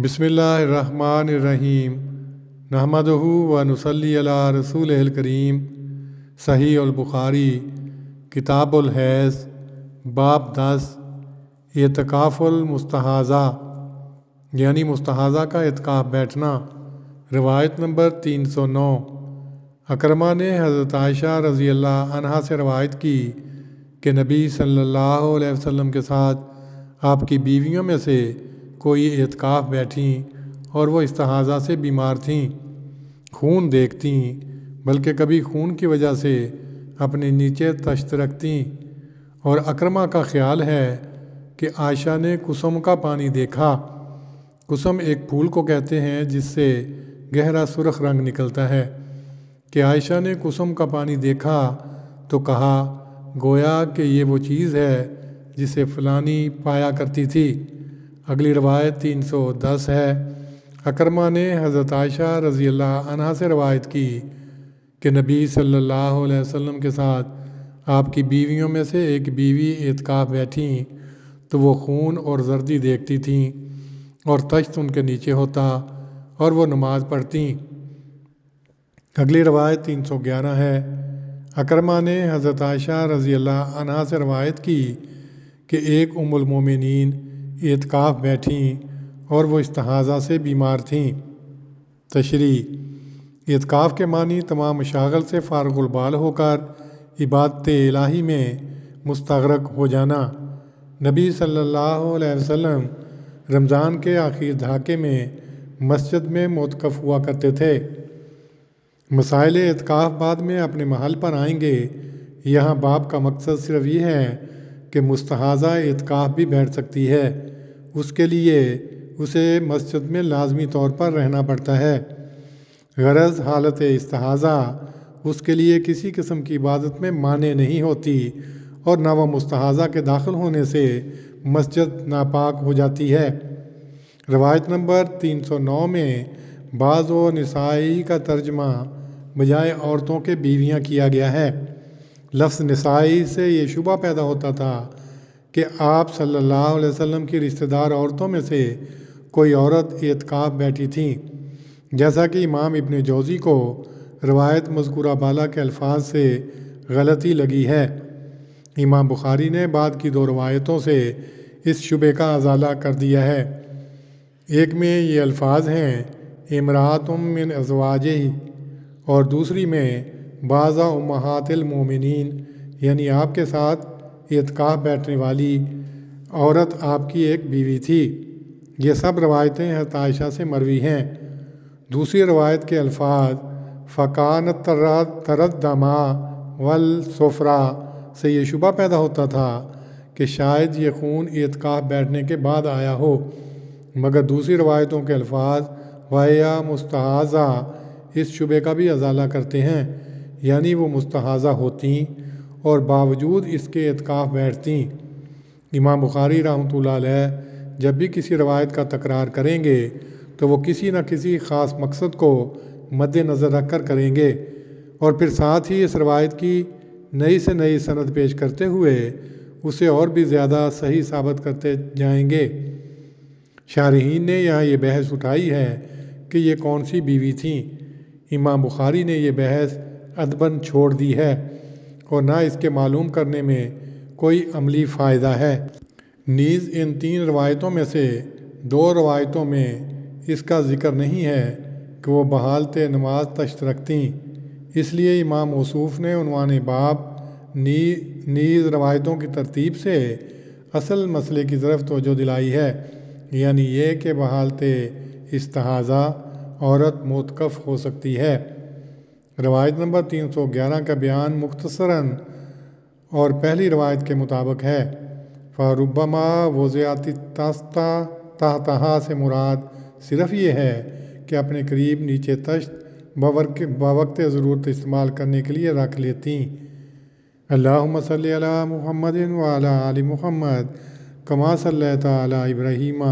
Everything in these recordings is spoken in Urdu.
بسم اللہ الرحمن الرحیم نحمدہ و نصلی علی رسولہ الکریم۔ صحیح البخاری کتاب الحیض باب 10 اعتکاف المستحاضہ یعنی مستحاضہ کا اعتکاف بیٹھنا۔ روایت نمبر 309۔ اکرمہ نے حضرت عائشہ رضی اللہ عنہا سے روایت کی کہ نبی صلی اللہ علیہ وسلم کے ساتھ آپ کی بیویوں میں سے کوئی اعتکاف بیٹھیں اور وہ استحاضہ سے بیمار تھیں، خون دیکھتیں، بلکہ کبھی خون کی وجہ سے اپنے نیچے تشت رکھتیں، اور اکرمہ کا خیال ہے کہ عائشہ نے کسم کا پانی دیکھا۔ کسم ایک پھول کو کہتے ہیں جس سے گہرا سرخ رنگ نکلتا ہے، کہ عائشہ نے کسم کا پانی دیکھا تو کہا گویا کہ یہ وہ چیز ہے جسے فلانی پایا کرتی تھی۔ اگلی روایت 310 ہے۔ اکرمہ نے حضرت عائشہ رضی اللہ عنہا سے روایت کی کہ نبی صلی اللہ علیہ وسلم کے ساتھ آپ کی بیویوں میں سے ایک بیوی اعتکاف بیٹھیں تو وہ خون اور زردی دیکھتی تھیں اور تشت ان کے نیچے ہوتا اور وہ نماز پڑھتیں۔ اگلی روایت 311 ہے۔ اکرمہ نے حضرت عائشہ رضی اللہ عنہا سے روایت کی کہ ایک ام المومنین اعتکاف بیٹھیں اور وہ استحاضہ سے بیمار تھیں۔ تشریح۔ اعتکاف کے معنی تمام مشاغل سے فارغ البال ہو کر عبادت الہی میں مستغرق ہو جانا۔ نبی صلی اللہ علیہ وسلم رمضان کے آخری دھاکے میں مسجد میں معتکف ہوا کرتے تھے۔ مسائل اعتکاف بعد میں اپنے محل پر آئیں گے۔ یہاں باب کا مقصد صرف یہ ہے کہ مستحاضہ اعتکاف بھی بیٹھ سکتی ہے، اس کے لیے اسے مسجد میں لازمی طور پر رہنا پڑتا ہے۔ غرض حالت استحاضہ اس کے لیے کسی قسم کی عبادت میں مانع نہیں ہوتی اور نہ وہ مستحاضہ کے داخل ہونے سے مسجد ناپاک ہو جاتی ہے۔ روایت نمبر 309 میں بعض و نسائی کا ترجمہ بجائے عورتوں کے بیویاں کیا گیا ہے۔ لفظ نسائی سے یہ شبہ پیدا ہوتا تھا کہ آپ صلی اللہ علیہ وسلم کی رشتہ دار عورتوں میں سے کوئی عورت اعتکاف بیٹھی تھیں، جیسا کہ امام ابن جوزی کو روایت مذکورہ بالا کے الفاظ سے غلطی لگی ہے۔ امام بخاری نے بعد کی دو روایتوں سے اس شبہ کا ازالہ کر دیا ہے۔ ایک میں یہ الفاظ ہیں امرأۃ من ازواجہ، اور دوسری میں بعض امہات المومنین، یعنی آپ کے ساتھ اعتکاف بیٹھنے والی عورت آپ کی ایک بیوی تھی۔ یہ سب روایتیں حضرت عائشہ سے مروی ہیں۔ دوسری روایت کے الفاظ فَكَانَتْ تَرَى الدَّمَ وَالصُّفْرَا سے یہ شبہ پیدا ہوتا تھا کہ شاید یہ خون اعتکاف بیٹھنے کے بعد آیا ہو، مگر دوسری روایتوں کے الفاظ وَهِيَ مُسْتَحَاضَةٌ اس شبہ کا بھی ازالہ کرتے ہیں، یعنی وہ مستحاضہ ہوتیں اور باوجود اس کے اعتکاف بیٹھتیں۔ امام بخاری رحمۃ اللہ علیہ جب بھی کسی روایت کا تکرار کریں گے تو وہ کسی نہ کسی خاص مقصد کو مد نظر رکھ کر کریں گے، اور پھر ساتھ ہی اس روایت کی نئی سے نئی سند پیش کرتے ہوئے اسے اور بھی زیادہ صحیح ثابت کرتے جائیں گے۔ شارحین نے یہاں یہ بحث اٹھائی ہے کہ یہ کون سی بیوی تھیں۔ امام بخاری نے یہ بحث ادباً چھوڑ دی ہے اور نہ اس کے معلوم کرنے میں کوئی عملی فائدہ ہے۔ نیز ان تین روایتوں میں سے دو روایتوں میں اس کا ذکر نہیں ہے کہ وہ بحالت نماز تشت رکھتیں، اس لیے امام موصوف نے عنوان باب نیز روایتوں کی ترتیب سے اصل مسئلے کی طرف توجہ دلائی ہے، یعنی یہ کہ بحالت استحاضہ عورت معتکف ہو سکتی ہے۔ روایت نمبر 311 کا بیان مختصراً اور پہلی روایت کے مطابق ہے۔ فَرُبَّمَا وُضِعَتِ تَحْتَہَا سے مراد صرف یہ ہے کہ اپنے قریب نیچے تشت بوقت ضرورت استعمال کرنے کے لیے رکھ لیتیں۔ اللہم صلی علی محمد وعلی آل محمد کما صلیت علی ابراہیم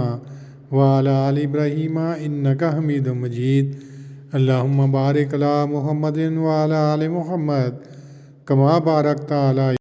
وعلی آل ابراہیم انک حمید مجید۔ اللہم بارک علی محمد وعلی آل محمد کما بارکت علی